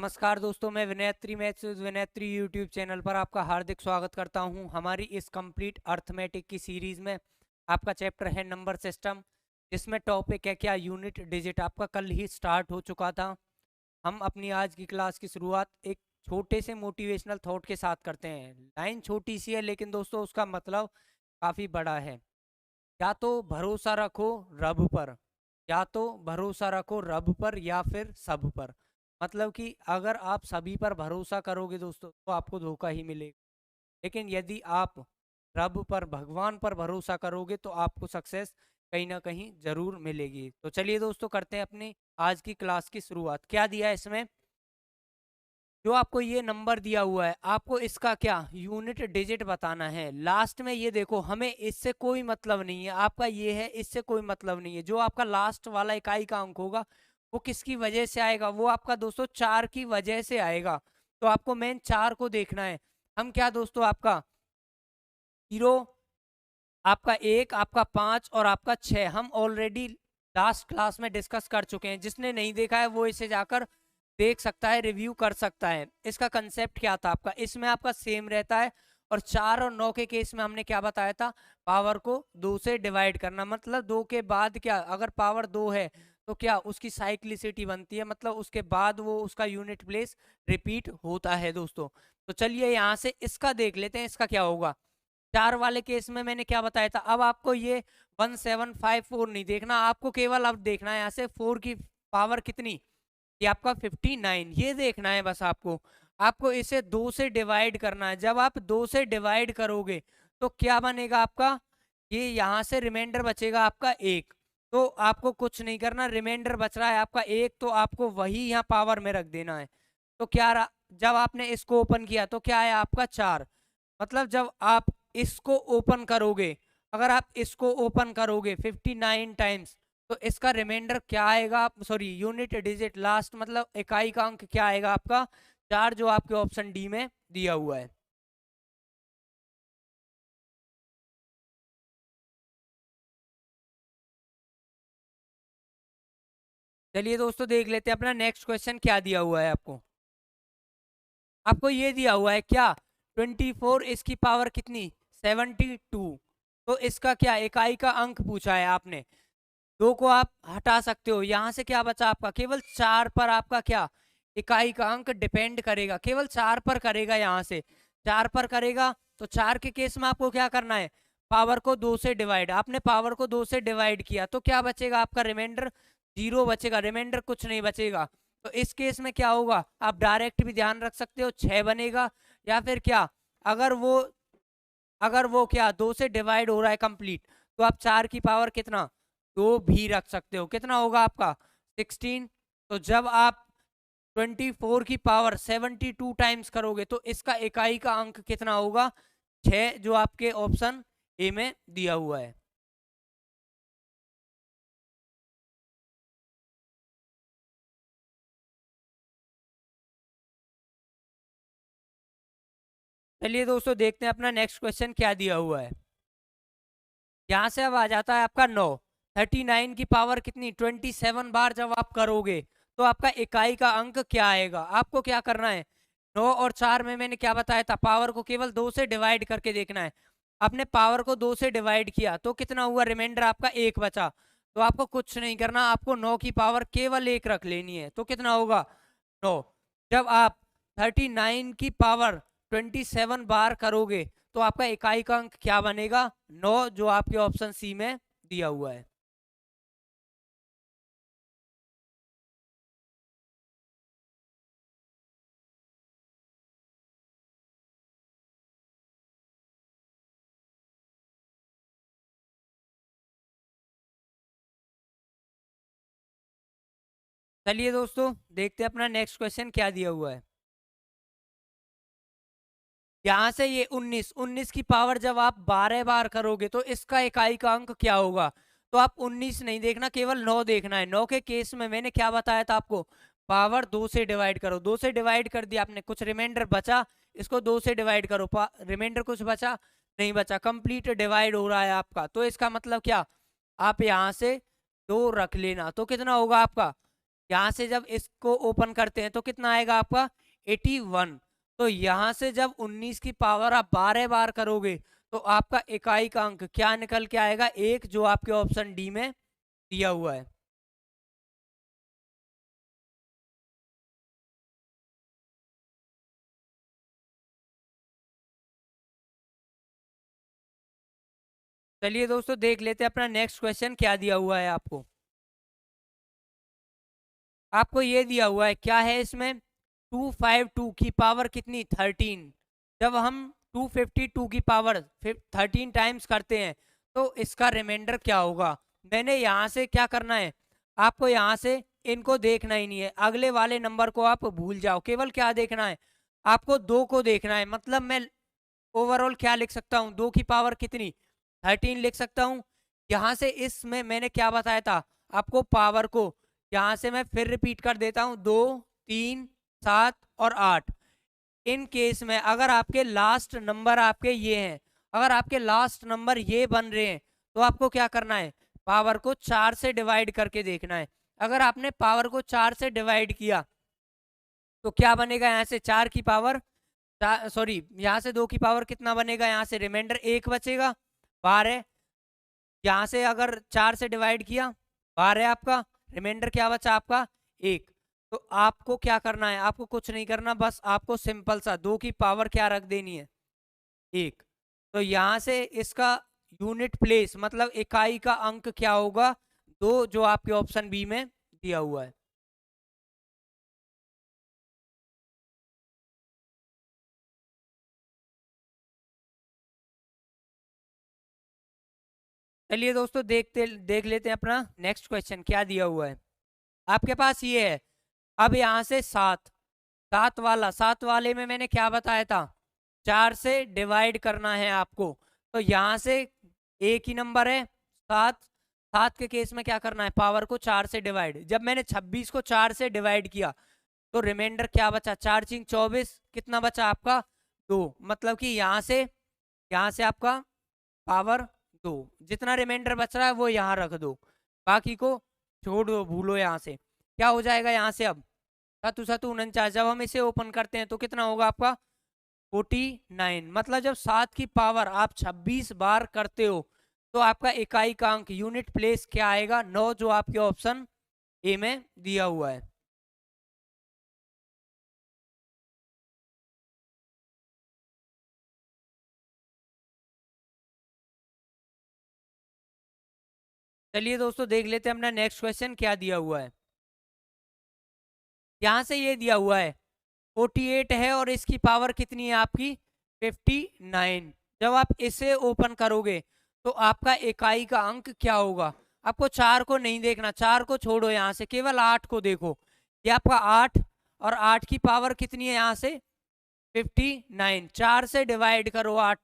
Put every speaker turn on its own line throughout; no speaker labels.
नमस्कार दोस्तों, मैं विनयत्री मैथ्स विद विनयत्री यूट्यूब चैनल पर आपका हार्दिक स्वागत करता हूं। हमारी इस कंप्लीट अर्थमेटिक की सीरीज में आपका चैप्टर है नंबर सिस्टम, जिसमें टॉपिक है क्या यूनिट डिजिट। आपका कल ही स्टार्ट हो चुका था। हम अपनी आज की क्लास की शुरुआत एक छोटे से मोटिवेशनल थॉट के साथ करते हैं। लाइन छोटी सी है लेकिन दोस्तों उसका मतलब काफ़ी बड़ा है। या तो भरोसा रखो रब पर, या तो भरोसा रखो रब पर या फिर सब पर। मतलब कि अगर आप सभी पर भरोसा करोगे दोस्तों तो आपको धोखा ही मिलेगा, लेकिन यदि आप रब पर, भगवान पर भरोसा करोगे तो आपको सक्सेस कहीं ना कहीं जरूर मिलेगी। तो चलिए दोस्तों, करते हैं अपनी आज की क्लास की शुरुआत। क्या दिया है इसमें? जो आपको ये नंबर दिया हुआ है, आपको इसका क्या यूनिट डिजिट बताना है। लास्ट में ये देखो, हमें इससे कोई मतलब नहीं है, आपका ये है, इससे कोई मतलब नहीं है। जो आपका लास्ट वाला इकाई का अंक होगा वो किसकी वजह से आएगा? वो आपका दोस्तों 4 की वजह से आएगा। तो आपको मेन 4 को देखना है। हम क्या दोस्तों, आपका 0, आपका 1, आपका 5 और आपका 6 हम ऑलरेडी लास्ट क्लास में डिस्कस कर चुके हैं। जिसने नहीं देखा है वो इसे जाकर देख सकता है, रिव्यू कर सकता है। इसका कंसेप्ट क्या था आपका, इसमें आपका सेम रहता है। और 4 और 9 के केस में हमने क्या बताया था? पावर को 2 से डिवाइड करना। मतलब 2 के बाद क्या, अगर पावर 2 है तो क्या उसकी साइक्लिसिटी बनती है, मतलब उसके बाद वो उसका यूनिट प्लेस रिपीट होता है दोस्तों। तो चलिए यहाँ से इसका देख लेते हैं, इसका क्या होगा। 4 वाले केस में मैंने क्या बताया था? अब आपको ये 1754 नहीं देखना, आपको केवल अब देखना है यहाँ से 4 की पावर कितनी, ये आपका 59, ये देखना है बस आपको। आपको इसे 2 से डिवाइड करना है। जब आप 2 से डिवाइड करोगे तो क्या बनेगा आपका? ये यहाँ से रिमाइंडर बचेगा आपका 1। तो आपको कुछ नहीं करना, रिमाइंडर बच रहा है आपका 1, तो आपको वही यहाँ पावर में रख देना है। तो क्या रहा, जब आपने इसको ओपन किया तो क्या है आपका 4। मतलब जब आप इसको ओपन करोगे, अगर आप इसको ओपन करोगे 59 टाइम्स, तो इसका रिमाइंडर क्या आएगा, सॉरी यूनिट डिजिट लास्ट मतलब इकाई का अंक क्या आएगा आपका? 4, जो आपके ऑप्शन डी में दिया हुआ है। चलिए दोस्तों, देख लेते हैं अपना नेक्स्ट क्वेश्चन क्या दिया हुआ है आपको। आपको ये दिया हुआ है क्या, 24 इसकी पावर कितनी, 72। तो इसका क्या इकाई का अंक पूछा है आपने। 2 को आप हटा सकते हो, यहां से क्या बचा आपका, केवल 4 पर आपका क्या इकाई का अंक डिपेंड करेगा, केवल 4 पर करेगा। यहां से 4 पर करेगा तो 4 के केस में आपको क्या करना है, पावर को 2 से डिवाइड। आपने पावर को 2 से डिवाइड किया तो क्या बचेगा आपका, रिमाइंडर 0 बचेगा, रिमाइंडर कुछ नहीं बचेगा। तो इस केस में क्या होगा, आप डायरेक्ट भी ध्यान रख सकते हो 6 बनेगा, या फिर क्या, अगर वो अगर वो क्या 2 से डिवाइड हो रहा है कंप्लीट, तो आप 4 की पावर कितना, 2 भी रख सकते हो। कितना होगा आपका 16। तो जब आप 24 की पावर 72 टाइम्स करोगे तो इसका इकाई का अंक कितना होगा, 6, जो आपके ऑप्शन ए में दिया हुआ है। चलिए दोस्तों, देखते हैं अपना नेक्स्ट क्वेश्चन क्या दिया हुआ है। यहां से अब आ जाता है आपका 9। 39 की पावर कितनी, 27 बार जब आप करोगे तो आपका इकाई का अंक क्या आएगा। आपको क्या करना है, 9 और 4 में मैंने क्या बताया था, पावर को केवल 2 से डिवाइड करके देखना है। आपने पावर को 2 से डिवाइड किया तो कितना हुआ, रिमाइंडर आपका 1 बचा। तो आपको कुछ नहीं करना, आपको 9 की पावर केवल 1 रख लेनी है। तो कितना होगा 9। जब आप 39 की पावर 27 बार करोगे तो आपका इकाई का अंक क्या बनेगा, 9, जो आपके ऑप्शन सी में दिया हुआ है। चलिए दोस्तों, देखते हैं अपना नेक्स्ट क्वेश्चन क्या दिया हुआ है। यहां से ये 19 की पावर जब आप 12 बार करोगे तो इसका इकाई का अंक क्या होगा। तो आप 19 नहीं देखना, केवल 9 देखना है। 9 के केस में मैंने क्या बताया था आपको, पावर 2 से डिवाइड करो। 2 से डिवाइड कर दिया आपने, कुछ रिमाइंडर बचा, इसको 2 से डिवाइड करो, रिमाइंडर कुछ बचा नहीं बचा, कंप्लीट डिवाइड हो रहा है आपका। तो इसका मतलब क्या, आप यहां से 2 रख लेना, तो कितना होगा आपका यहाँ से जब इसको ओपन करते हैं तो कितना आएगा आपका 81। तो यहाँ से जब 19 की पावर आप 12 बार करोगे तो आपका इकाई का अंक क्या निकल के आएगा, एक, जो आपके ऑप्शन डी में दिया हुआ है। चलिए दोस्तों देख लेते हैं अपना नेक्स्ट क्वेश्चन क्या दिया हुआ है आपको। आपको ये दिया हुआ है, क्या है इसमें, 252 की पावर कितनी 13। जब हम 252 की पावर 13 टाइम्स करते हैं तो इसका रिमाइंडर क्या होगा। मैंने यहाँ से क्या करना है, आपको यहाँ से इनको देखना ही नहीं है, अगले वाले नंबर को आप भूल जाओ, केवल क्या देखना है, आपको 2 को देखना है। मतलब मैं ओवरऑल क्या लिख सकता हूँ, 2 की पावर कितनी 13 लिख सकता हूँ। यहाँ से इसमें मैंने क्या बताया था आपको, पावर को यहाँ से मैं फिर रिपीट कर देता हूँ, 2, 3, 7 और 8। इन केस में अगर आपके लास्ट नंबर आपके ये हैं, अगर आपके लास्ट नंबर ये बन रहे हैं तो आपको क्या करना है, पावर को 4 से डिवाइड करके देखना है। अगर आपने पावर को 4 से डिवाइड किया तो क्या बनेगा, यहाँ से 4 की पावर, सॉरी यहाँ से 2 की पावर कितना बनेगा, यहाँ से रिमाइंडर 1 बचेगा 12। यहाँ से अगर 4 से डिवाइड किया 12 आपका, रिमाइंडर क्या बचा आपका 1। तो आपको क्या करना है, आपको कुछ नहीं करना, बस आपको सिंपल सा 2 की पावर क्या रख देनी है 1। तो यहाँ से इसका यूनिट प्लेस मतलब इकाई का अंक क्या होगा 2, जो आपके ऑप्शन बी में दिया हुआ है। चलिए दोस्तों देख लेते हैं अपना नेक्स्ट क्वेश्चन क्या दिया हुआ है। आपके पास ये है, अब यहाँ से 7 वाले में मैंने क्या बताया था, 4 से डिवाइड करना है आपको। तो यहाँ से एक ही नंबर है 7, 7 के केस में क्या करना है, पावर को 4 से डिवाइड। जब मैंने 26 को 4 से डिवाइड किया तो रिमाइंडर क्या बचा, 4 चिंग 24, कितना बचा आपका 2। मतलब कि यहाँ से आपका पावर 2, जितना रिमाइंडर बच रहा है वो यहाँ रख दो, बाकी को छोड़ दो, भूलो। यहाँ से क्या हो जाएगा, यहाँ से अब 7 7 49, जब हम इसे ओपन करते हैं तो कितना होगा आपका 49। मतलब जब 7 की पावर आप 26 बार करते हो तो आपका इकाई का अंक यूनिट प्लेस क्या आएगा 9, जो आपके ऑप्शन ए में दिया हुआ है। चलिए दोस्तों देख लेते हैं अपना नेक्स्ट क्वेश्चन क्या दिया हुआ है। यहां से ये दिया हुआ है 48 है और इसकी पावर कितनी है आपकी 59। जब आप इसे ओपन करोगे तो आपका इकाई का अंक क्या होगा। आपको 4 को नहीं देखना, 4 को छोड़ो, यहाँ से केवल 8 को देखो। ये आपका 8 और 8 की पावर कितनी है यहाँ से 59। 4 से डिवाइड करो 8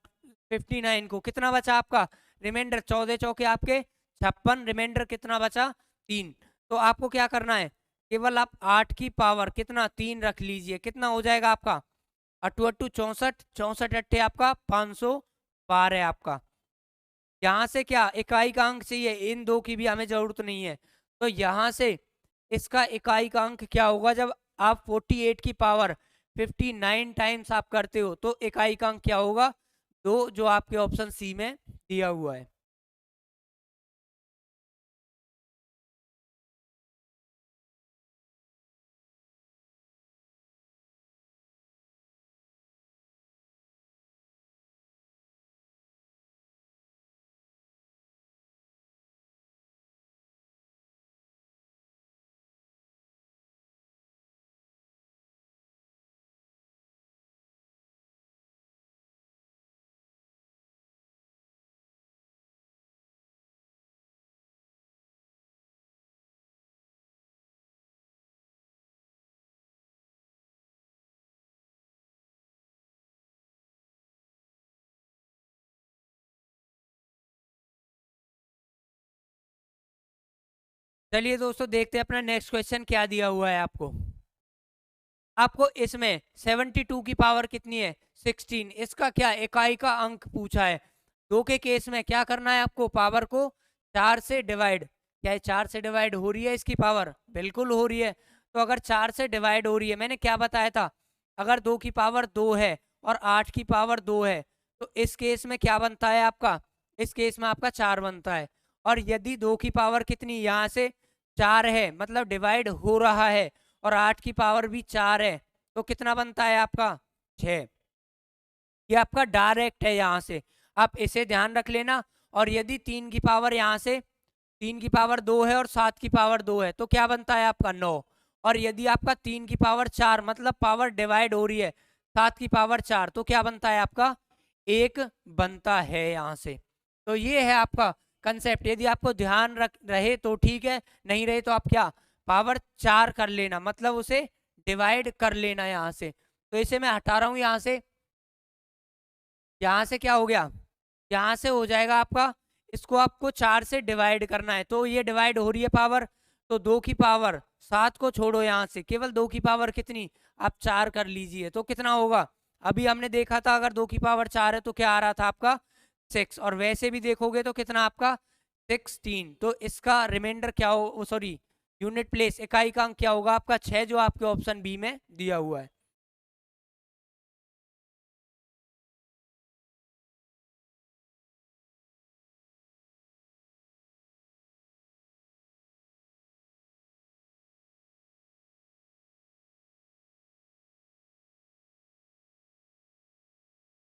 59 को, कितना बचा आपका रिमाइंडर, 14 चौके आपके 56, रिमाइंडर कितना बचा 3। तो आपको क्या करना है, केवल आप 8 की पावर कितना 3 रख लीजिए, कितना हो जाएगा आपका 8 8 64, 64 अट्ठे आपका 512 आपका। यहाँ से क्या इकाई का अंक चाहिए, इन दो की भी हमें जरूरत नहीं है। तो यहाँ से इसका इकाई का अंक क्या होगा, जब आप 48 की पावर 59 टाइम्स आप करते हो तो इकाई का अंक क्या होगा 2, जो आपके ऑप्शन सी में दिया हुआ है। चलिए दोस्तों देखते हैं अपना नेक्स्ट क्वेश्चन क्या दिया हुआ है आपको। आपको इसमें 72 की पावर कितनी है 16, इसका क्या इकाई का अंक पूछा है। 2 के केस में क्या करना है आपको, पावर को 4 से डिवाइड। क्या ये 4 से डिवाइड हो रही है इसकी पावर? बिल्कुल हो रही है। तो अगर 4 से डिवाइड हो रही है, मैंने क्या बताया था, अगर 2 की पावर 2 है और 8 की पावर 2 है, तो इस केस में क्या बनता है आपका? इस केस में आपका 4 बनता है। और यदि 2 की पावर कितनी यहाँ से 4 है, मतलब डिवाइड हो रहा है, और 8 की पावर भी 4 है, तो कितना बनता है आपका? 6। ये आपका डायरेक्ट है यहाँ से, आप इसे ध्यान रख लेना। और यदि 3 की पावर यहाँ से 3 की पावर 2 है और 7 की पावर 2 है, तो क्या बनता है आपका? 9। और यदि आपका 3 की पावर 4, मतलब पावर डिवाइड हो रही है, 7 की पावर 4, तो क्या बनता है आपका? 1 बनता है यहाँ से। तो ये है आपका कंसेप्ट। यदि आपको ध्यान रख रहे तो ठीक है, नहीं रहे तो आप क्या, पावर 4 कर लेना, मतलब उसे डिवाइड कर लेना यहाँ से। तो इसे मैं हटा रहा हूँ यहाँ से। यहाँ से क्या हो गया? यहाँ से हो जाएगा आपका, इसको आपको 4 से डिवाइड करना है, तो ये डिवाइड हो रही है पावर, तो 2 की पावर 7 को छोड़ो यहाँ से, केवल 2 की पावर कितनी, आप 4 कर लीजिए, तो कितना होगा? अभी हमने देखा था अगर 2 की पावर 4 है तो क्या आ रहा था आपका? 6। और वैसे भी देखोगे तो कितना आपका? 16। तो इसका रिमाइंडर क्या हो, सॉरी, यूनिट प्लेस, इकाई का अंक क्या होगा आपका? 6, जो आपके ऑप्शन बी में दिया हुआ है।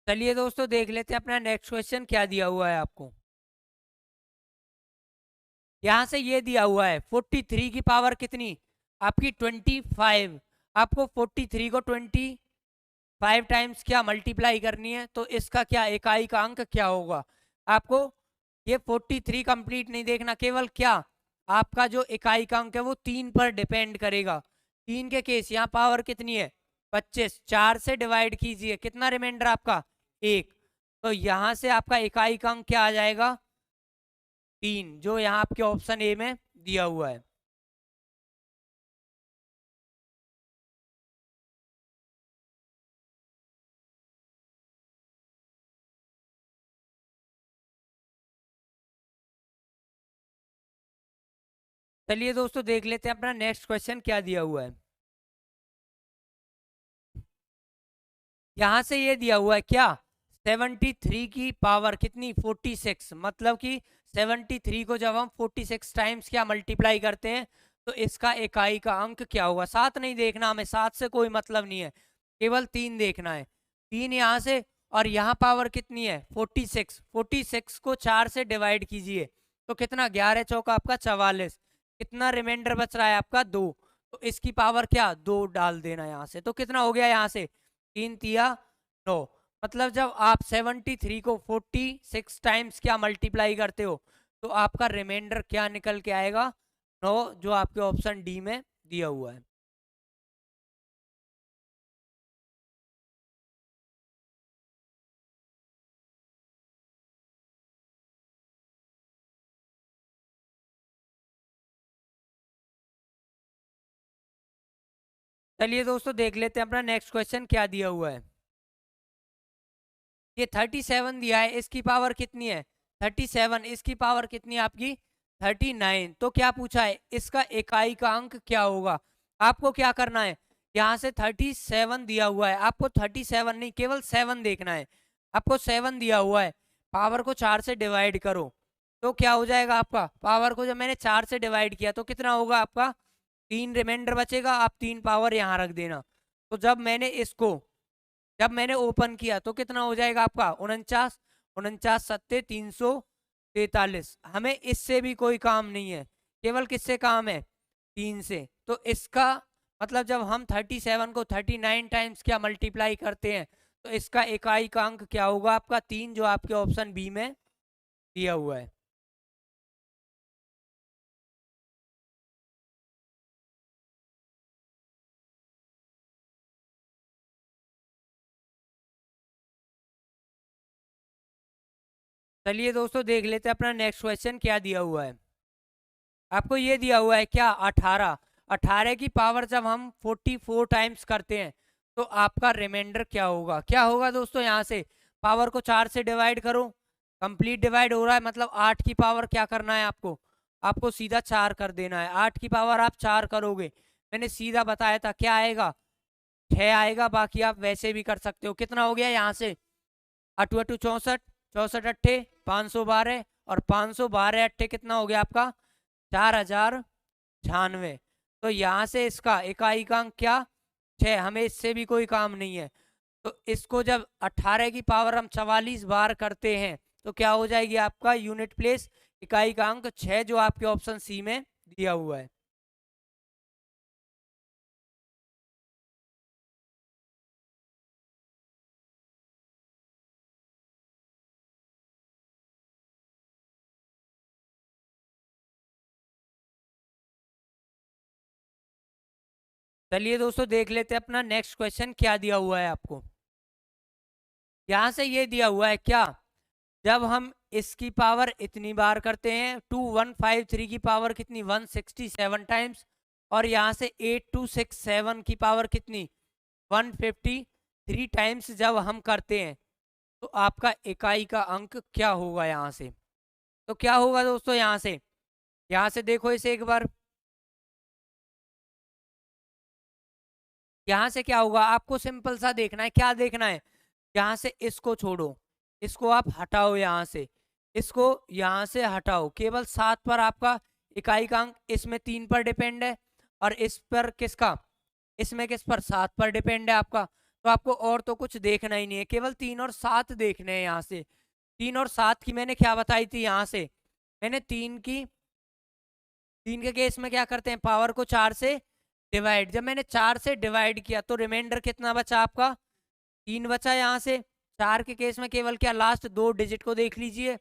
चलिए दोस्तों, देख लेते हैं अपना नेक्स्ट क्वेश्चन क्या दिया हुआ है आपको। यहां से ये दिया हुआ है 43 की पावर कितनी आपकी? 25। आपको 43 को 25 टाइम्स क्या मल्टीप्लाई करनी है, तो इसका क्या इकाई का अंक क्या होगा? आपको ये 43 कंप्लीट नहीं देखना, केवल क्या आपका जो इकाई का अंक है वो 3 पर डिपेंड करेगा। 3 के केस यहाँ पावर कितनी है? 25। 4 से डिवाइड कीजिए, कितना रिमाइंडर आपका? 1। तो यहाँ से आपका इकाई का अंक क्या आ जाएगा? 3, जो यहाँ आपके ऑप्शन ए में दिया हुआ है। चलिए दोस्तों, देख लेते हैं अपना नेक्स्ट क्वेश्चन क्या दिया हुआ है। यहां से ये दिया हुआ है क्या? 73 की पावर कितनी? 46। मतलब कि 73 को जब हम 46 टाइम्स क्या मल्टीप्लाई करते हैं, तो इसका इकाई का अंक क्या होगा? 7 नहीं देखना हमें, 7 से कोई मतलब नहीं है, केवल 3 देखना है। 3 यहाँ से, और यहाँ पावर कितनी है? 46। 46 को 4 से डिवाइड कीजिए, तो कितना? 11 चौका आपका 44। कितना रिमाइंडर बच रहा है आपका? 2। तो इसकी पावर क्या? 2 डाल देना यहाँ से, तो कितना हो गया यहाँ से? 3 तिया 9। मतलब जब आप 73 को 46 टाइम्स क्या मल्टीप्लाई करते हो, तो आपका रिमाइंडर क्या निकल के आएगा? 9, जो आपके ऑप्शन डी में दिया हुआ है। चलिए दोस्तों, देख लेते हैं अपना नेक्स्ट क्वेश्चन क्या दिया हुआ है। ये 37 दिया है, इसकी पावर कितनी है? 37। इसकी पावर कितनी है आपकी? 39। तो क्या पूछा है? इसका इकाई का अंक क्या होगा? आपको क्या करना है, यहाँ से 37 दिया हुआ है, आपको 37 नहीं, केवल 7 देखना है। आपको 7 दिया हुआ है, पावर को 4 से डिवाइड करो, तो क्या हो जाएगा आपका? पावर को जब मैंने 4 से डिवाइड किया तो कितना होगा आपका? 3 रिमाइंडर बचेगा, आप 3 पावर यहाँ रख देना। तो जब मैंने ओपन किया तो कितना हो जाएगा आपका? 49। 49 सत्ते 343। हमें इससे भी कोई काम नहीं है, केवल किससे काम है? 3 से। तो इसका मतलब जब हम 37 को 39 टाइम्स क्या मल्टीप्लाई करते हैं, तो इसका इकाई का अंक क्या होगा आपका? 3, जो आपके ऑप्शन बी में दिया हुआ है। चलिए दोस्तों, देख लेते हैं अपना नेक्स्ट क्वेश्चन क्या दिया हुआ है। आपको ये दिया हुआ है क्या? 18। 18 की पावर जब हम 44 टाइम्स करते हैं, तो आपका रिमाइंडर क्या होगा? क्या होगा दोस्तों? यहाँ से पावर को 4 से डिवाइड करो, कंप्लीट डिवाइड हो रहा है, मतलब 8 की पावर क्या करना है आपको? आपको सीधा 4 कर देना है। 8 की पावर आप 4 करोगे, मैंने सीधा बताया था क्या आएगा, 6 आएगा। बाकी आप वैसे भी कर सकते हो। कितना हो गया यहाँ से, अठू अठू 64, 64 अट्ठे 512, और 512 अट्ठे कितना हो गया आपका 4096। तो यहाँ से इसका इकाई का अंक क्या 6, हमें इससे भी कोई काम नहीं है। तो इसको जब 18 की पावर हम 44 बार करते हैं तो क्या हो जाएगी आपका यूनिट प्लेस इकाई का अंक 6, जो आपके ऑप्शन सी में दिया हुआ है। चलिए दोस्तों देख लेते हैं अपना नेक्स्ट क्वेश्चन क्या दिया हुआ है आपको। यहां से ये दिया हुआ है क्या, जब हम इसकी पावर इतनी बार करते हैं 2153 की पावर कितनी 167 टाइम्स, और यहां से 8267 की पावर कितनी 153 टाइम्स जब हम करते हैं तो आपका इकाई का अंक क्या होगा यहाँ से। तो क्या होगा दोस्तों, यहाँ से देखो इसे एक बार, यहाँ से क्या होगा आपको सिंपल सा देखना है। क्या देखना है, यहाँ से इसको छोड़ो, इसको आप हटाओ, यहाँ से इसको यहाँ से हटाओ, केवल 7 पर आपका इकाई का अंक, इसमें 3 पर डिपेंड है और इस पर किसका, इसमें किस पर 7 पर डिपेंड है आपका। तो आपको और तो कुछ देखना ही नहीं है, केवल 3 और 7 देखने हैं। यहाँ से 3 और 7 की मैंने क्या बताई थी, यहाँ से मैंने 3 के केस में क्या करते हैं पावर को 4 से डिवाइड, जब मैंने 4 से डिवाइड किया तो रिमाइंडर कितना बचा आपका 3 बचा। यहाँ से 4 के केस में केवल क्या लास्ट 2 डिजिट को देख लीजिए,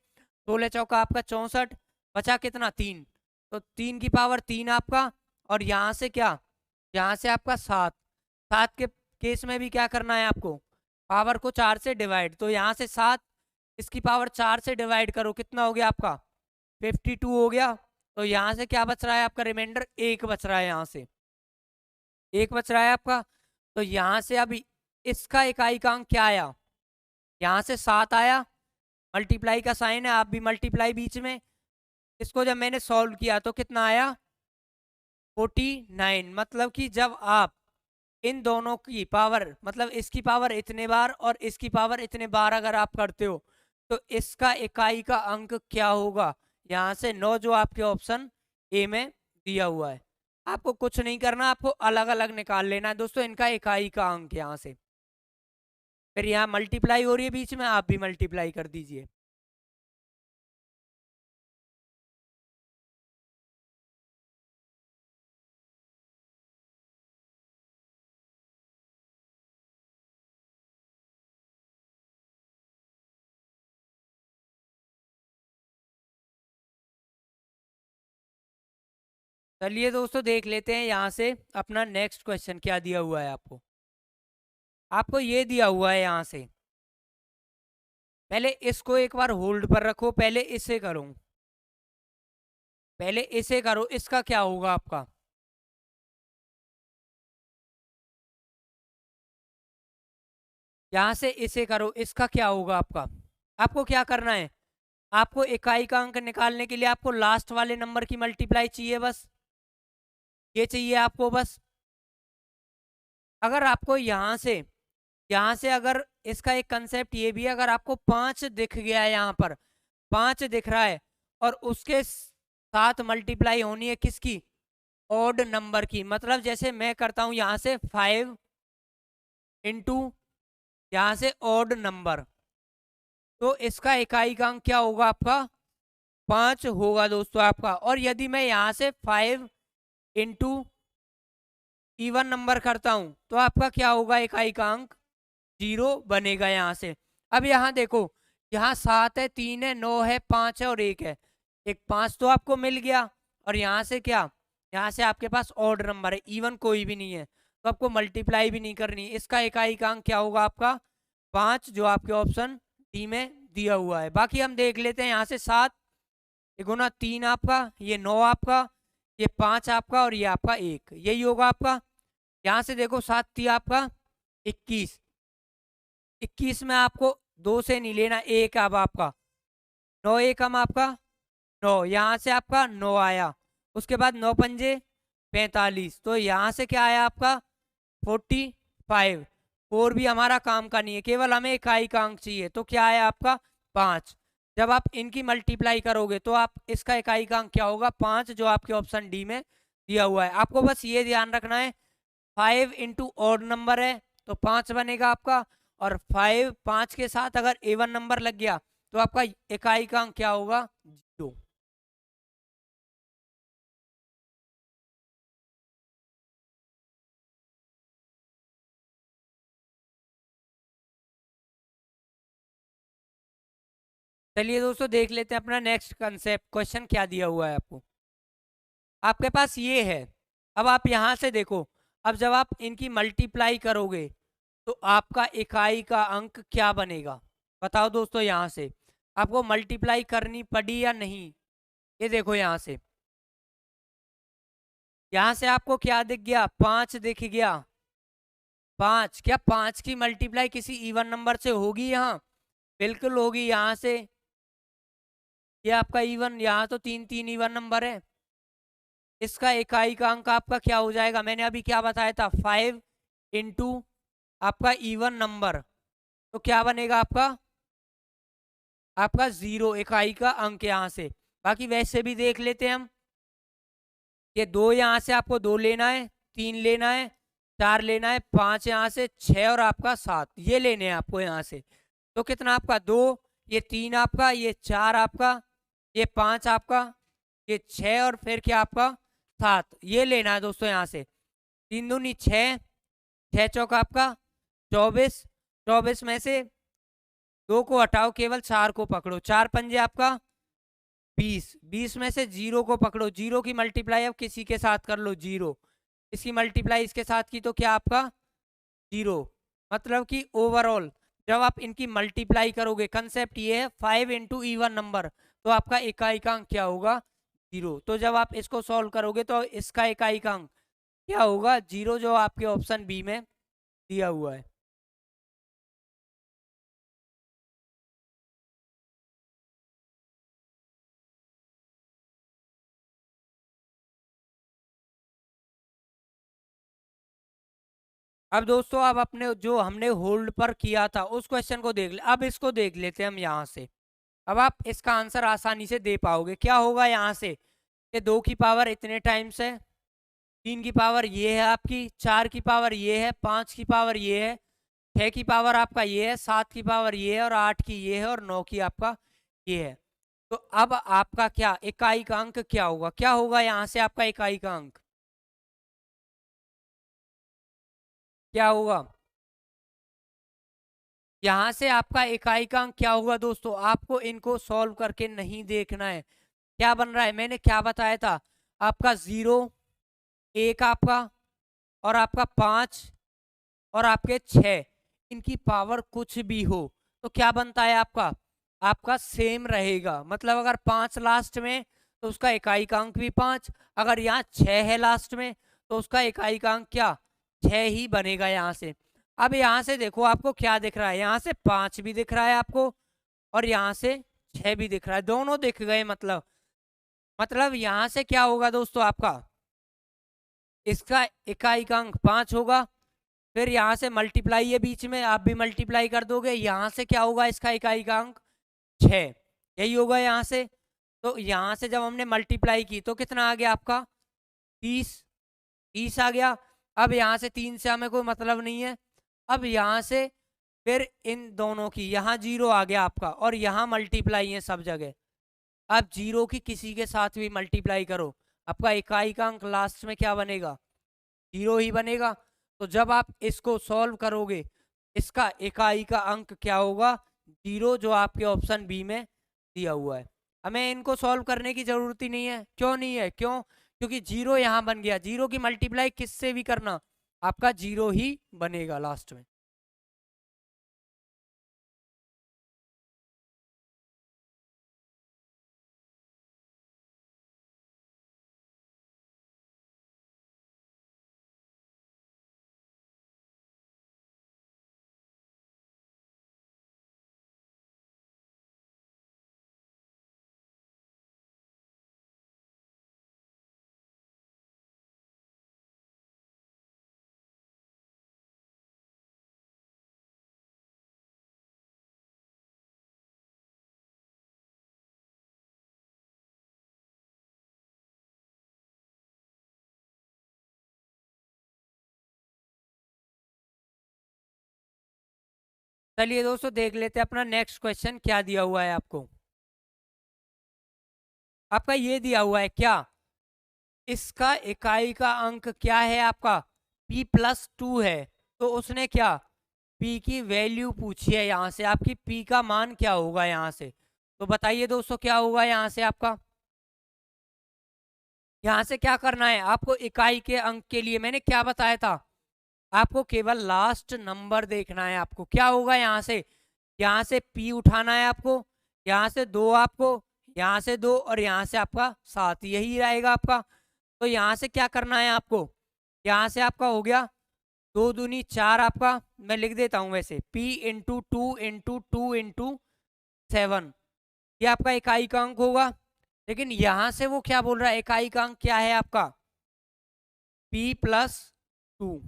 16 चौका आपका 64, बचा कितना 3, तो 3 की पावर 3 आपका, और यहाँ से क्या, यहाँ से आपका 7, 7 के केस में भी क्या करना है आपको पावर को 4 से डिवाइड, तो यहाँ से 7 इसकी पावर 4 से डिवाइड करो, कितना हो गया आपका 52 हो गया। तो यहाँ से क्या बच रहा है आपका रिमाइंडर 1 बच रहा है, यहाँ से 1 बच रहा है आपका। तो यहाँ से अभी इसका इकाई का अंक क्या आया, यहाँ से 7 आया, मल्टीप्लाई का साइन है, आप भी मल्टीप्लाई बीच में, इसको जब मैंने सॉल्व किया तो कितना आया 49। मतलब कि जब आप इन दोनों की पावर, मतलब इसकी पावर इतने बार और इसकी पावर इतने बार अगर आप करते हो तो इसका इकाई का अंक क्या होगा, यहाँ से 9 जो आपके ऑप्शन ए में दिया हुआ है। आपको कुछ नहीं करना, आपको अलग अलग निकाल लेना है दोस्तों इनका इकाई का अंक। यहाँ से फिर यहाँ मल्टीप्लाई हो रही है बीच में, आप भी मल्टीप्लाई कर दीजिए। चलिए दोस्तों देख लेते हैं यहाँ से अपना नेक्स्ट क्वेश्चन क्या दिया हुआ है आपको। आपको ये दिया हुआ है यहाँ से, पहले इसको एक बार होल्ड पर रखो, पहले इसे करो, पहले इसे करो, इसका क्या होगा आपका, यहां से इसे करो, इसका क्या होगा आपका। आपको क्या करना है, आपको इकाई का अंक निकालने के लिए आपको लास्ट वाले नंबर की मल्टीप्लाई चाहिए, बस ये चाहिए आपको बस। अगर आपको यहाँ से अगर इसका एक कंसेप्ट ये भी है, अगर आपको 5 दिख गया है, यहाँ पर 5 दिख रहा है और उसके साथ मल्टीप्लाई होनी है किसकी, ऑड नंबर की, मतलब जैसे मैं करता हूं यहाँ से 5 इंटू यहाँ से ऑड नंबर, तो इसका इकाई का अंक क्या होगा आपका 5 होगा दोस्तों आपका। और यदि मैं यहाँ से 5 इंटू इवन नंबर करता हूं तो आपका क्या होगा इकाई का अंक 0 बनेगा यहाँ से। अब यहाँ देखो, यहाँ 7 है, 3 है, 9 है, 5 है और 1 है, एक 5 तो आपको मिल गया, और यहाँ से क्या, यहाँ से आपके पास ऑड नंबर है, इवन कोई भी नहीं है, तो आपको मल्टीप्लाई भी नहीं करनी। इसका इकाई का अंक क्या होगा आपका 5, जो आपके ऑप्शन डी में दिया हुआ है। बाकी हम देख लेते हैं, यहाँ से 7 गुना 3 आपका, ये 9 आपका, ये 5 आपका और ये आपका 1, यही होगा आपका। यहाँ से देखो 7 थी आपका 21, 21 में आपको 2 से नहीं लेना, 1 अब आपका 9 एकम आपका 9, यहाँ से आपका 9 आया। उसके बाद 9 पंजे 45, तो यहाँ से क्या आया आपका 45। 4 भी हमारा काम का नहीं है, केवल हमें इकाई का अंक चाहिए, तो क्या आया आपका 5। जब आप इनकी मल्टीप्लाई करोगे तो आप इसका इकाई का अंक क्या होगा 5, जो आपके ऑप्शन डी में दिया हुआ है। आपको बस ये ध्यान रखना है 5 इंटू ऑड नंबर है तो 5 बनेगा आपका, और 5 के साथ अगर एवन नंबर लग गया तो आपका इकाई का अंक क्या होगा 0। चलिए दोस्तों देख लेते हैं अपना नेक्स्ट कंसेप्ट, क्वेश्चन क्या दिया हुआ है आपको। आपके पास ये है, अब आप यहां से देखो, अब जब आप इनकी मल्टीप्लाई करोगे तो आपका इकाई का अंक क्या बनेगा, बताओ दोस्तों। यहां से आपको मल्टीप्लाई करनी पड़ी या नहीं, ये देखो यहां से आपको क्या दिख गया 5 दिख गया। 5, क्या 5 की मल्टीप्लाई किसी इवन नंबर से होगी यहाँ, बिल्कुल होगी। यहाँ से ये आपका इवन, यहाँ तो 3 3 इवन नंबर है। इसका इकाई का अंक आपका क्या हो जाएगा, मैंने अभी क्या बताया था 5 इंटू आपका इवन नंबर, तो क्या बनेगा आपका, आपका 0 इकाई का अंक यहाँ से। बाकी वैसे भी देख लेते हैं हम, ये 2 यहाँ से आपको 2 लेना है, 3 लेना है, 4 लेना है, 5 यहाँ से, 6 और आपका 7 ये लेने हैं आपको यहाँ से। तो कितना आपका 2, ये 3 आपका, ये 4 आपका, ये 5 आपका, ये 6 और फिर क्या आपका 7, ये लेना है दोस्तों यहाँ से। 3 दूनी 6, 6 चौक आपका 24, 24 में से 2 को हटाओ, केवल 4 को पकड़ो, 4 पंजे आपका 20, 20 में से 0 को पकड़ो, 0 की मल्टीप्लाई अब किसी के साथ कर लो 0, इसकी मल्टीप्लाई इसके साथ की तो क्या आपका 0। मतलब कि ओवरऑल जब आप इनकी मल्टीप्लाई करोगे, कंसेप्ट ये है 5 इंटू इवन नंबर, तो आपका इकाई का अंक क्या होगा 0। तो जब आप इसको सॉल्व करोगे तो इसका इकाई का अंक क्या होगा 0, जो आपके ऑप्शन बी में दिया हुआ है। अब दोस्तों अब अपने जो हमने होल्ड पर किया था उस क्वेश्चन को देख ले, अब इसको देख लेते हैं हम यहाँ से। अब आप इसका आंसर आसानी से दे पाओगे। क्या होगा यहाँ से, ये 2 की पावर इतने टाइम्स है, 3 की पावर ये है आपकी, 4 की पावर ये है, 5 की पावर ये है, 6 की पावर आपका ये है, 7 की पावर ये है, और 8 की ये है, और 9 की आपका ये है। तो अब आपका क्या इकाई का अंक क्या होगा, क्या होगा यहाँ से आपका इकाई का अंक क्या होगा। यहाँ से आपका इकाई का अंक क्या होगा दोस्तों, आपको इनको सॉल्व करके नहीं देखना है क्या बन रहा है। मैंने क्या बताया था, आपका 0, 1 आपका, और आपका 5, और आपके 6, इनकी पावर कुछ भी हो तो क्या बनता है आपका, आपका सेम रहेगा। मतलब अगर 5 लास्ट में तो उसका इकाई का अंक भी 5, अगर यहाँ 6 है लास्ट में तो उसका इकाई का अंक क्या 6 ही बनेगा यहाँ से। अब यहाँ से देखो आपको क्या दिख रहा है, यहाँ से 5 भी दिख रहा है आपको, और यहाँ से 6 भी दिख रहा है, दोनों दिख गए। मतलब यहाँ से क्या होगा दोस्तों आपका, इसका इकाई का अंक 5 होगा, फिर यहाँ से मल्टीप्लाई है बीच में, आप भी मल्टीप्लाई कर दोगे, यहाँ से क्या होगा इसका इकाई का अंक 6, यही होगा यहाँ से। तो यहाँ से जब हमने मल्टीप्लाई की तो कितना आ गया आपका 30, 30 आ गया। अब यहाँ से 3 से हमें कोई मतलब नहीं है। अब यहाँ से फिर इन दोनों की यहाँ 0 आ गया आपका, और यहाँ मल्टीप्लाई है सब जगह। अब 0 की किसी के साथ भी मल्टीप्लाई करो, आपका इकाई का अंक लास्ट में क्या बनेगा 0 ही बनेगा। तो जब आप इसको सॉल्व करोगे, इसका इकाई का अंक क्या होगा 0, जो आपके ऑप्शन बी में दिया हुआ है। हमें इनको सॉल्व करने की जरूरत ही नहीं है, क्यों नहीं है, क्योंकि 0 यहाँ बन गया, 0 की मल्टीप्लाई किससे भी करना आपका 0 ही बनेगा लास्ट में। चलिए दोस्तों देख लेते हैं अपना नेक्स्ट क्वेश्चन क्या दिया हुआ है आपको। आपका ये दिया हुआ है क्या, इसका इकाई का अंक क्या है आपका p+2 है। तो उसने क्या p की वैल्यू पूछी है यहाँ से, आपकी p का मान क्या होगा यहाँ से। तो बताइए दोस्तों क्या होगा यहाँ से आपका। यहाँ से क्या करना है आपको, इकाई के अंक के लिए मैंने क्या बताया था, आपको केवल लास्ट नंबर देखना है। आपको क्या होगा यहाँ से p उठाना है आपको, यहाँ से 2 आपको, यहाँ से 2 और यहाँ से आपका 7, यही रहेगा आपका। तो यहाँ से क्या करना है आपको, यहाँ से आपका हो गया 2 दूनी 4 आपका, मैं लिख देता हूँ वैसे p इंटू 2 इंटू 2 इंटू 7, ये आपका इकाई का अंक होगा। लेकिन यहाँ से वो क्या बोल रहा है, इकाई का अंक क्या है आपका p+2।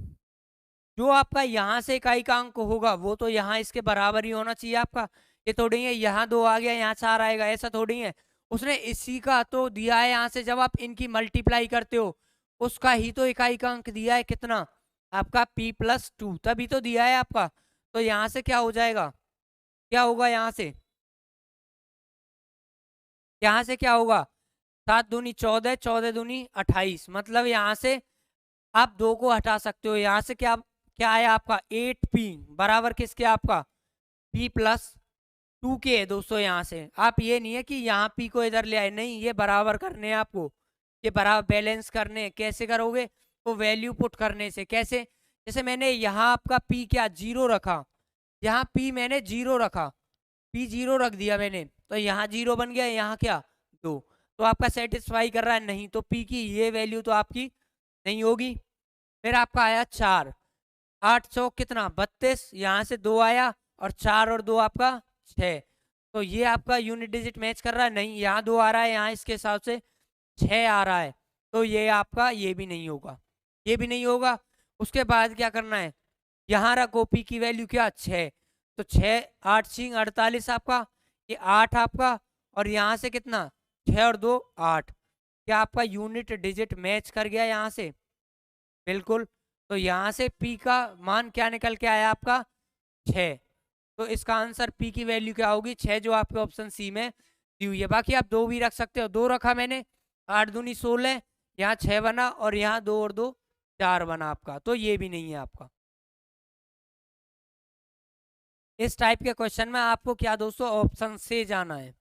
जो आपका यहाँ से इकाई का अंक होगा वो तो यहाँ इसके बराबर ही होना चाहिए आपका। ये थोड़ी है यहाँ 2 आ गया यहाँ 4 आएगा, ऐसा थोड़ी है। उसने इसी का तो दिया है यहाँ से, जब आप इनकी मल्टीप्लाई करते हो उसका ही तो इकाई का अंक दिया है, कितना आपका p+2, तभी तो दिया है आपका। तो यहाँ से क्या हो जाएगा, क्या होगा यहाँ से क्या होगा 7 दूनी 14, 14 दूनी 28, मतलब यहाँ से आप 2 को हटा सकते हो। यहाँ से क्या क्या है आपका 8p बराबर किसके, आपका p+2 के है दोस्तों। यहाँ से आप ये नहीं है कि यहाँ p को इधर ले आए, नहीं, ये बराबर करने हैं आपको, ये बराबर बैलेंस करने हैं। कैसे करोगे, तो वैल्यू पुट करने से। कैसे, जैसे मैंने यहाँ आपका p क्या 0 रखा, यहाँ p मैंने 0 रखा, p 0 रख दिया मैंने, तो यहाँ 0 बन गया, यहाँ क्या 2। तो आपका सेटिस्फाई कर रहा है, नहीं, तो p की ये वैल्यू तो आपकी नहीं होगी। फिर आपका आया 4, 8 चौक कितना 32, यहाँ से 2 आया और 4 और 2 आपका 6। तो ये आपका यूनिट डिजिट मैच कर रहा है, नहीं, यहाँ 2 आ रहा है, यहाँ इसके हिसाब से 6 आ रहा है, तो ये आपका ये भी नहीं होगा, ये भी नहीं होगा। उसके बाद क्या करना है, यहाँ रखो p की वैल्यू क्या 6, तो 6 8 सिंग 48 आपका, ये 8 आपका, और यहाँ से कितना 6 और 2 8। क्या आपका यूनिट डिजिट मैच कर गया यहाँ से, बिल्कुल। तो यहाँ से p का मान क्या निकल के आया आपका 6। तो इसका आंसर p की वैल्यू क्या होगी 6, जो आपके ऑप्शन सी में दी हुई है। बाकी आप 2 भी रख सकते हो, 2 रखा मैंने, 8 दूनी 16, यहाँ 6 बना और यहाँ 2 और 2 4 बना आपका, तो ये भी नहीं है आपका। इस टाइप के क्वेश्चन में आपको क्या दोस्तों ऑप्शन से जाना है।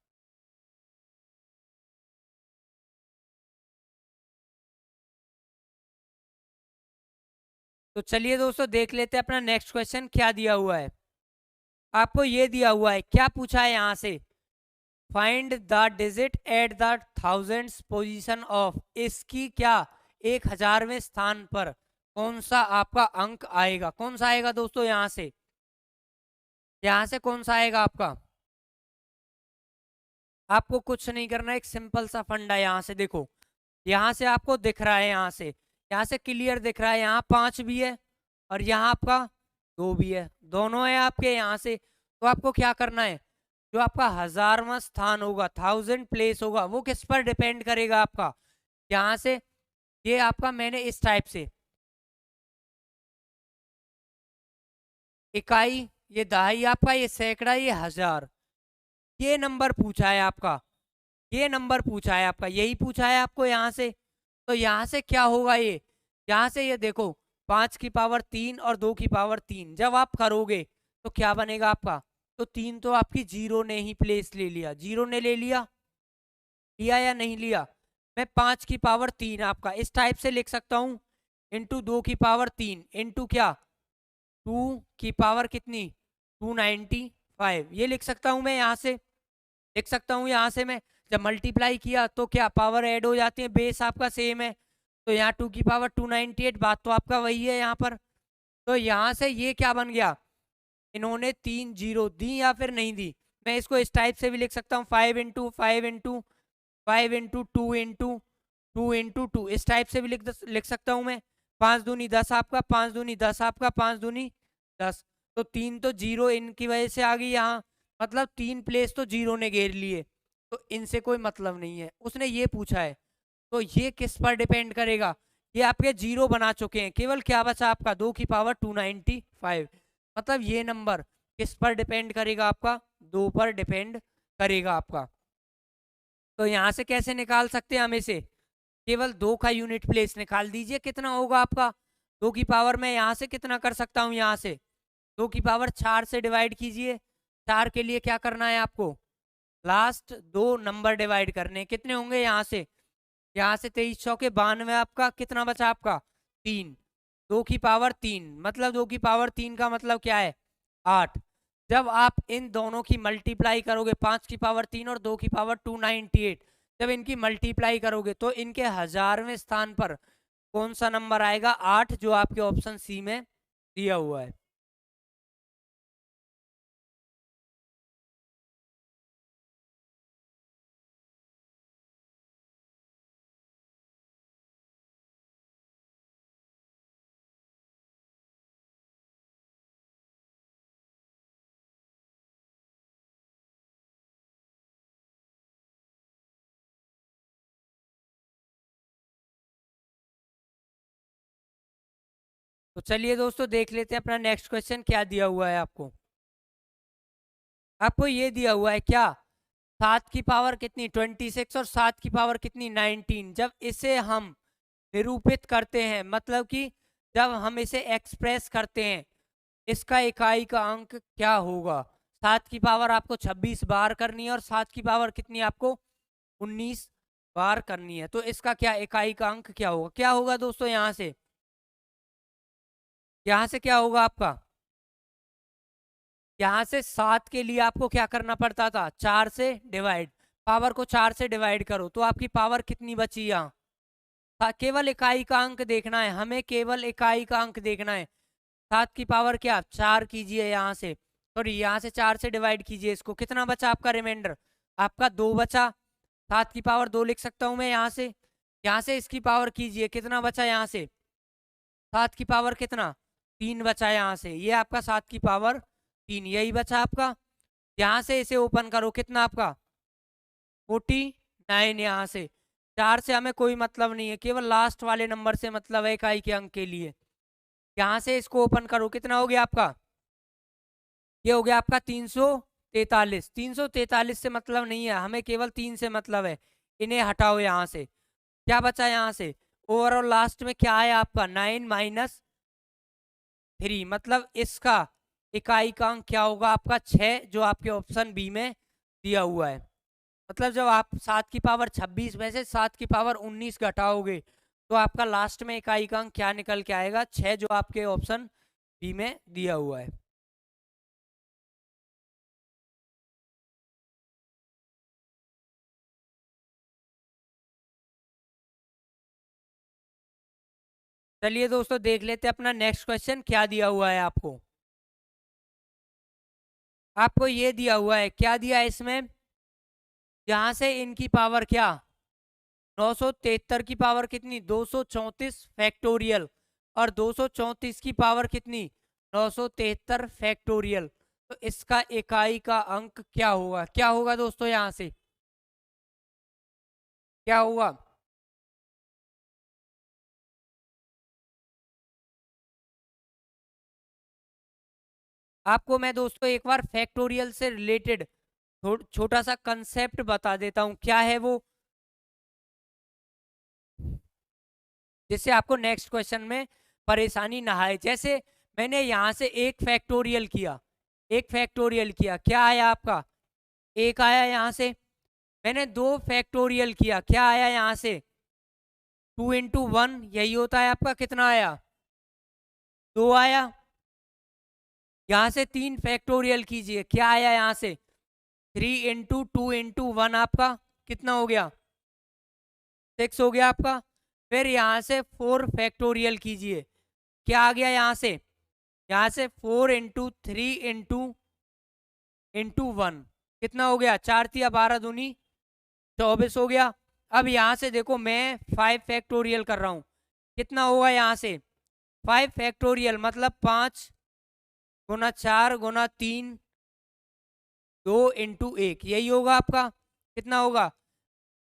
तो चलिए दोस्तों देख लेते हैं अपना नेक्स्ट क्वेश्चन क्या दिया हुआ है। आपको ये दिया हुआ है, क्या पूछा है यहाँ से, find the digit at the 1000th position of, इसकी क्या 1000वें स्थान पर कौन सा आपका अंक आएगा। कौन सा आएगा दोस्तों, यहाँ से कौन सा आएगा आपका। आपको कुछ नहीं करना, एक सिंपल सा फंडा, यहाँ से देखो, यहाँ से आपको दिख रहा है, यहाँ से क्लियर दिख रहा है, यहाँ 5 भी है और यहाँ आपका 2 भी है, दोनों है आपके यहाँ से। तो आपको क्या करना है, जो आपका 1000वां स्थान होगा, 1000 प्लेस होगा, वो किस पर डिपेंड करेगा आपका। यहाँ से ये आपका मैंने इस टाइप से इकाई, ये दहाई आपका, ये सैकड़ा, ये हजार, ये नंबर पूछा है आपका, ये नंबर पूछा है आपका, यही पूछा है आपको यहाँ से। तो यहाँ से क्या होगा, ये यहाँ से ये देखो 5 की पावर 3 और 2 की पावर 3 जब आप करोगे तो क्या बनेगा आपका, तो 3 तो आपकी 0 ने ही प्लेस ले लिया, 0 ने ले लिया, लिया या नहीं लिया। मैं 5 की पावर 3 आपका इस टाइप से लिख सकता हूँ, इंटू 2 की पावर 3 इंटू क्या 2 की पावर कितनी 295, ये लिख सकता हूँ मैं, यहाँ से लिख सकता हूँ। यहाँ से मैं जब मल्टीप्लाई किया तो क्या पावर ऐड हो जाती है, बेस आपका सेम है, तो यहाँ 2 की पावर 298, बात तो आपका वही है यहाँ पर। तो यहाँ से ये क्या बन गया, इन्होंने 3 0 दी या फिर नहीं दी। मैं इसको इस टाइप से भी लिख सकता हूँ, 5 into 5 into 5 into 2 into 2 into 2, इस टाइप से भी लिख सकता हूँ मैं। 5 दूनी 10 आपका, 5 दूनी 10 आपका, 5 दूनी 10, तो 3 तो 0 इनकी वजह से आ गई यहाँ, मतलब 3 प्लेस तो 0 ने घेर लिए, तो इनसे कोई मतलब नहीं है। उसने ये पूछा है, तो ये किस पर डिपेंड करेगा, ये आपके 0 बना चुके हैं, केवल क्या बचा आपका 2 की पावर 295, मतलब ये नंबर किस पर डिपेंड करेगा आपका? 2 पर डिपेंड करेगा आपका। तो यहाँ से कैसे निकाल सकते हैं हम इसे? केवल 2 का यूनिट प्लेस निकाल दीजिए, कितना होगा आपका? 2 की पावर में यहाँ से कितना कर सकता हूँ? यहाँ से 2 की पावर 4 से डिवाइड कीजिए। 4 के लिए क्या करना है आपको? लास्ट 2 नंबर डिवाइड करने। कितने होंगे यहाँ से? यहाँ से 23 चौके 92, आपका कितना बचा आपका? 3। 2 की पावर 3, मतलब 2 की पावर 3 का मतलब क्या है? 8। जब आप इन दोनों की मल्टीप्लाई करोगे, 5 की पावर 3 और 2 की पावर 298, जब इनकी मल्टीप्लाई करोगे तो इनके हजारवें स्थान पर कौन सा नंबर आएगा? 8, जो आपके ऑप्शन सी में दिया हुआ है। तो चलिए दोस्तों देख लेते हैं अपना नेक्स्ट क्वेश्चन क्या दिया हुआ है आपको। आपको ये दिया हुआ है क्या? 7 की पावर कितनी? 26 और 7 की पावर कितनी? 19। जब इसे हम निरूपित करते हैं, मतलब कि जब हम इसे एक्सप्रेस करते हैं, इसका इकाई का अंक क्या होगा? 7 की पावर आपको 26 बार करनी है और 7 की पावर कितनी आपको? 19 बार करनी है। तो इसका क्या इकाई का अंक क्या होगा? क्या होगा दोस्तों? यहाँ से क्या होगा आपका? यहाँ से 7 के लिए आपको क्या करना पड़ता था? 4 से डिवाइड। पावर को 4 से डिवाइड करो तो आपकी पावर कितनी बची यहाँ? केवल इकाई का अंक देखना है हमें, केवल इकाई का अंक देखना है। 7 की पावर क्या? 4 कीजिए यहाँ से, सॉरी यहाँ से 4 से डिवाइड कीजिए इसको। कितना बचा आपका रिमाइंडर? आपका 2 बचा। 7 की पावर 2 लिख सकता हूँ मैं यहाँ से। यहाँ से इसकी पावर कीजिए, कितना बचा यहाँ से? 7 की पावर कितना? 3 बचा यहाँ से। ये आपका 7 की पावर 3, यही बचा आपका। यहाँ से इसे ओपन करो, कितना आपका? 49। यहाँ से 4 से हमें कोई मतलब नहीं है, केवल लास्ट वाले नंबर से मतलब है इकाई के अंक के लिए। यहाँ से इसको ओपन करो, कितना हो गया आपका? ये हो गया आपका 343। 343 से मतलब नहीं है हमें, केवल 3 से मतलब है। इन्हें हटाओ यहाँ से। क्या बचा यहाँ से? ओवरऑल लास्ट में क्या है आपका? 9 माइनस 3, मतलब इसका इकाई का अंक क्या होगा आपका? 6, जो आपके ऑप्शन बी में दिया हुआ है। मतलब जब आप 7 की पावर 26 में से 7 की पावर 19 घटाओगे तो आपका लास्ट में इकाई का अंक क्या निकल के आएगा? 6, जो आपके ऑप्शन बी में दिया हुआ है। चलिए दोस्तों देख लेते हैं अपना नेक्स्ट क्वेश्चन क्या दिया हुआ है आपको। आपको ये दिया हुआ है, क्या दिया है इसमें? यहां से इनकी पावर क्या? 973 की पावर कितनी? 234 फैक्टोरियल। और 234 की पावर कितनी? 973 फैक्टोरियल। तो इसका इकाई का अंक क्या होगा? क्या होगा दोस्तों? यहां से क्या होगा? आपको मैं दोस्तों एक बार फैक्टोरियल से रिलेटेड छोटा सा कंसेप्ट बता देता हूं, क्या है वो, जिससे आपको नेक्स्ट क्वेश्चन में परेशानी ना आए। जैसे मैंने यहां से एक फैक्टोरियल किया, एक फैक्टोरियल किया, क्या आया आपका? एक आया। यहां से मैंने 2 फैक्टोरियल किया, क्या आया यहां से? 2 × 1, यही होता है आपका। कितना आया? 2 आया। यहां से 3 फैक्टोरियल कीजिए, क्या आया यहां से? 3 × 2 × 1, आपका कितना हो गया? 6 हो गया आपका। फिर यहां से 4 फैक्टोरियल कीजिए, क्या आ गया यहां से? यहां से 4 × 3 × 1, कितना हो गया? 4 तिया 12 दूनी 24 हो गया। अब यहां से देखो मैं 5 फैक्टोरियल कर रहा हूं, कितना होगा यहां से? 5 फैक्टोरियल मतलब 5 × 4 × 3 2 × 1, यही होगा आपका। कितना होगा?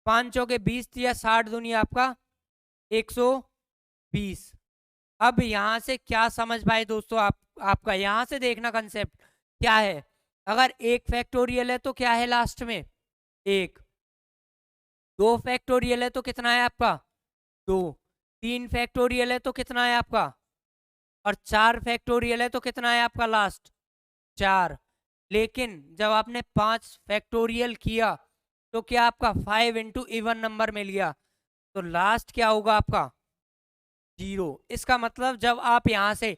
5 चौके 20 या 60 दूनी आपका 120। अब यहां से क्या समझ पाए दोस्तों? आपका यहां से देखना कंसेप्ट, क्या है, अगर 1 फैक्टोरियल है तो क्या है लास्ट में 1, 2 फैक्टोरियल है तो कितना है आपका 2, 3 फैक्टोरियल है तो कितना है आपका, और 4 फैक्टोरियल है तो कितना है आपका लास्ट 4। लेकिन जब आपने 5 फैक्टोरियल किया तो क्या आपका 5 इंटू इवन नंबर मिल गया, तो लास्ट क्या होगा आपका 0। इसका मतलब जब आप यहाँ से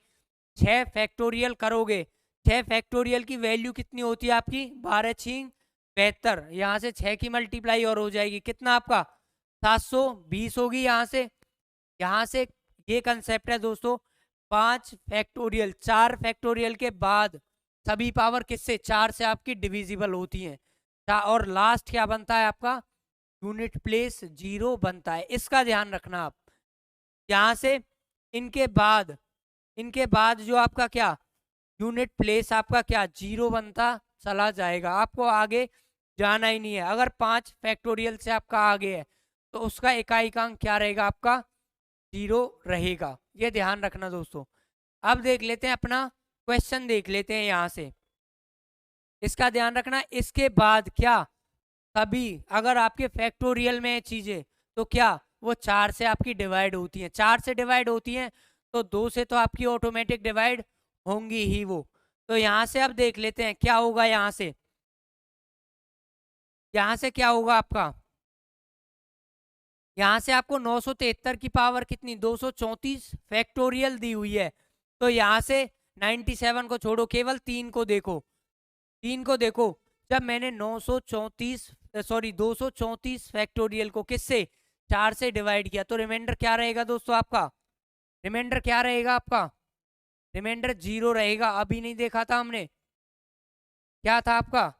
6 फैक्टोरियल करोगे, 6 फैक्टोरियल की वैल्यू कितनी होती है आपकी 12 छिंग 72, यहाँ से 6 की मल्टीप्लाई और हो जाएगी, कितना आपका 720 होगी। यहाँ से ये कंसेप्ट है दोस्तों, 5 फैक्टोरियल 4 फैक्टोरियल के बाद सभी पावर किससे 4 से आपकी डिविजिबल होती हैं, और लास्ट क्या बनता है आपका यूनिट प्लेस 0 बनता है। इसका ध्यान रखना आप। यहाँ से इनके बाद जो आपका क्या यूनिट प्लेस आपका क्या 0 बनता चला जाएगा, आपको आगे जाना ही नहीं है। अगर 5 फैक्टोरियल से आपका आगे है तो उसका इकाइकांक क्या रहेगा आपका 0 रहेगा, ये ध्यान रखना दोस्तों। अब देख लेते हैं अपना क्वेश्चन, देख लेते हैं यहाँ से, इसका ध्यान रखना। इसके बाद क्या सभी अगर आपके फैक्टोरियल में चीजें तो क्या वो 4 से आपकी डिवाइड होती हैं, 4 से डिवाइड होती हैं तो 2 से तो आपकी ऑटोमेटिक डिवाइड होंगी ही वो। तो यहाँ से अब देख लेते हैं क्या होगा, यहाँ से क्या होगा आपका, यहाँ से आपको 973 की पावर कितनी 234 फैक्टोरियल दी हुई है। तो यहाँ से 97 को छोड़ो, केवल 3 को देखो, 3 को देखो। जब मैंने 234 फैक्टोरियल को किससे 4 से डिवाइड किया तो रिमाइंडर क्या रहेगा दोस्तों आपका, रिमाइंडर क्या रहेगा आपका, रिमाइंडर 0 रहेगा। अभी नहीं देखा था हमने, क्या था आपका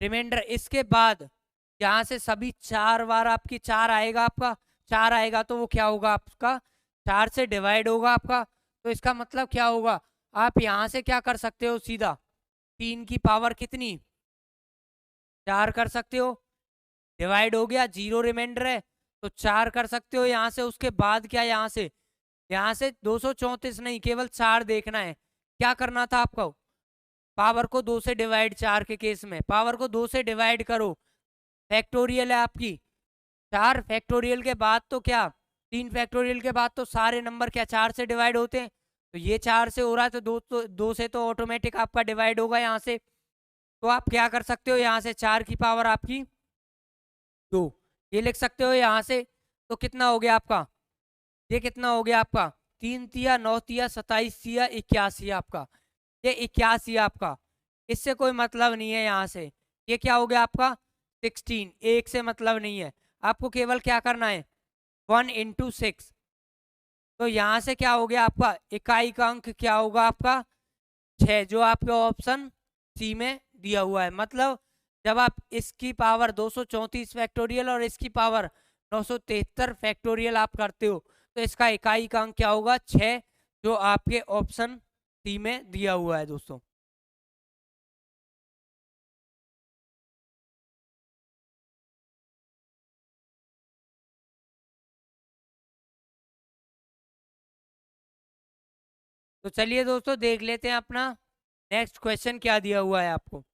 रिमाइंडर। इसके बाद यहाँ से सभी 4 बार आपकी 4 आएगा, आपका 4 आएगा तो वो क्या होगा आपका 4 से डिवाइड होगा आपका। तो इसका मतलब क्या होगा, आप यहाँ से क्या कर सकते हो सीधा 3 की पावर कितनी 4 कर सकते हो, डिवाइड हो गया 0 रिमाइंडर है तो 4 कर सकते हो यहाँ से। उसके बाद क्या यहाँ से 234 नहीं केवल 4 देखना है। क्या करना था आपको, पावर को 2 से डिवाइड, 4 के केस में पावर को 2 से डिवाइड करो, फैक्टोरियल है आपकी 4 फैक्टोरियल के बाद तो क्या 3 फैक्टोरियल के बाद तो सारे नंबर क्या 4 से डिवाइड होते हैं। तो ये 4 से हो रहा है तो 2 से तो ऑटोमेटिक आपका डिवाइड होगा यहाँ से। तो आप क्या कर सकते हो, यहाँ से 4 की पावर आपकी 2 ये लिख सकते हो यहाँ से। तो कितना हो गया आपका, ये कितना हो गया आपका 3 तिया 9 तिया 27 तिया 81 आपका, ये 81 आपका। इससे कोई मतलब नहीं है यहाँ से। ये क्या हो गया आपका 16, एक से मतलब नहीं है, आपको केवल क्या करना है 1 इंटू 6। तो यहाँ से क्या हो गया आपका इकाई का अंक क्या होगा आपका 6, जो आपके ऑप्शन सी में दिया हुआ है। मतलब जब आप इसकी पावर 234 फैक्टोरियल और इसकी पावर 973 फैक्टोरियल आप करते हो तो इसका इकाई का अंक क्या होगा 6, जो आपके ऑप्शन सी में दिया हुआ है दोस्तों। तो चलिए दोस्तों देख लेते हैं अपना नेक्स्ट क्वेश्चन क्या दिया हुआ है आपको।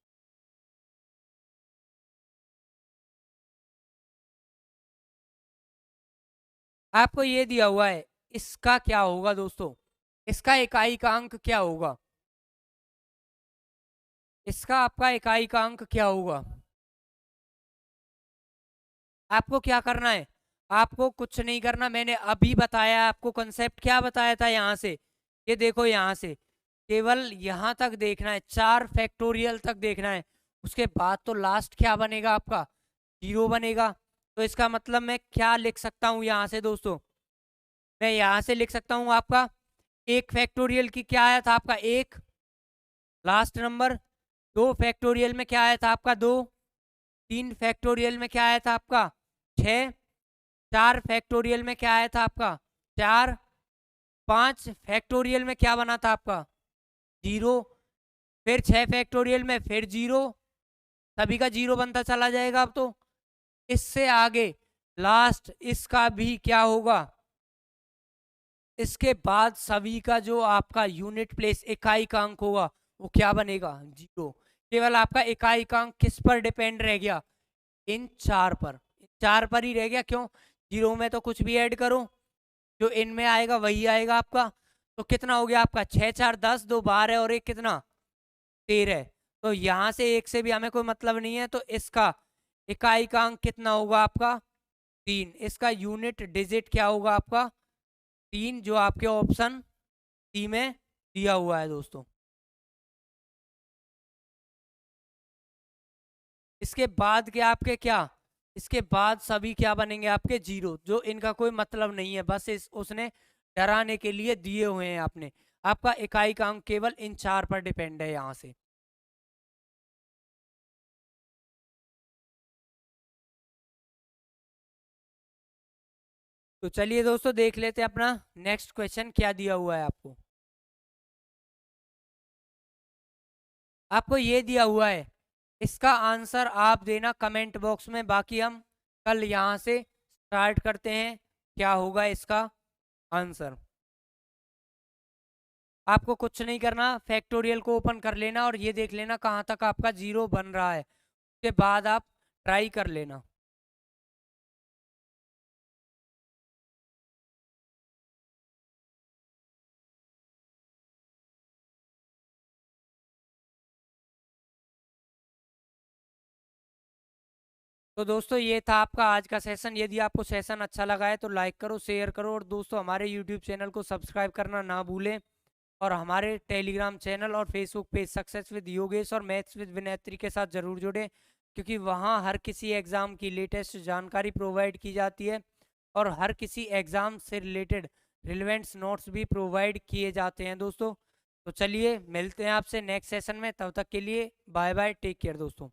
आपको ये दिया हुआ है, इसका क्या होगा दोस्तों, इसका इकाई का अंक क्या होगा, इसका आपका इकाई का अंक क्या होगा। आपको क्या करना है, आपको कुछ नहीं करना, मैंने अभी बताया आपको कंसेप्ट क्या बताया था। यहाँ से ये देखो, यहाँ से केवल यहाँ तक देखना है, 4 फैक्टोरियल तक देखना है, उसके बाद तो लास्ट क्या बनेगा आपका 0 बनेगा। तो इसका मतलब मैं क्या लिख सकता हूँ यहाँ से दोस्तों, मैं यहाँ से लिख सकता हूँ आपका 1 फैक्टोरियल की क्या आया था आपका 1 लास्ट नंबर, 2 फैक्टोरियल में क्या आया था आपका 2, 3 फैक्टोरियल में क्या आया था आपका 6, 4 फैक्टोरियल में क्या आया था आपका 4, 5 फैक्टोरियल में क्या बना था आपका 0, फिर 6 फैक्टोरियल में फिर 0, सभी का 0 बनता चला जाएगा। अब तो इससे आगे लास्ट इसका भी क्या होगा, इसके बाद सभी का जो आपका यूनिट प्लेस इकाई का अंक होगा वो क्या बनेगा, 0। केवल आपका इकाई किस पर डिपेंड रह गया, इन 4 पर, 4 पर ही रह गया। क्यों, 0 में तो कुछ भी ऐड करो, जो इनमें आएगा वही आएगा आपका। तो कितना हो गया आपका, 6 4 10, 2 12 और एक कितना, 13। तो यहाँ से एक से भी हमें कोई मतलब नहीं है, तो इसका इकाई कितना होगा आपका, 3। इसका यूनिट डिजिट क्या होगा आपका, 3, जो आपके ऑप्शन सी में दिया हुआ है दोस्तों। इसके बाद के आपके क्या, इसके बाद सभी क्या बनेंगे आपके, 0, जो इनका कोई मतलब नहीं है, बस उसने डराने के लिए दिए हुए हैं आपने। आपका इकाई का अंक केवल इन 4 पर डिपेंड है यहाँ से। तो चलिए दोस्तों देख लेते हैं अपना नेक्स्ट क्वेश्चन क्या दिया हुआ है आपको। आपको ये दिया हुआ है, इसका आंसर आप देना कमेंट बॉक्स में, बाकी हम कल यहाँ से स्टार्ट करते हैं। क्या होगा इसका आंसर, आपको कुछ नहीं करना, फैक्टोरियल को ओपन कर लेना और ये देख लेना कहाँ तक आपका 0 बन रहा है, उसके बाद आप ट्राई कर लेना। तो दोस्तों ये था आपका आज का सेशन। यदि आपको सेशन अच्छा लगा है तो लाइक करो, शेयर करो, और दोस्तों हमारे यूट्यूब चैनल को सब्सक्राइब करना ना भूलें। और हमारे टेलीग्राम चैनल और Facebook page success with Yogesh और मैथ्स विद विनेत्री के साथ ज़रूर जुड़ें, क्योंकि वहाँ हर किसी एग्ज़ाम की लेटेस्ट जानकारी प्रोवाइड की जाती है और हर किसी एग्ज़ाम से रिलेटेड रिलेवेंट्स नोट्स भी प्रोवाइड किए जाते हैं दोस्तों। तो चलिए मिलते हैं आपसे नेक्स्ट सेशन में, तब तक के लिए बाय बाय, टेक केयर दोस्तों।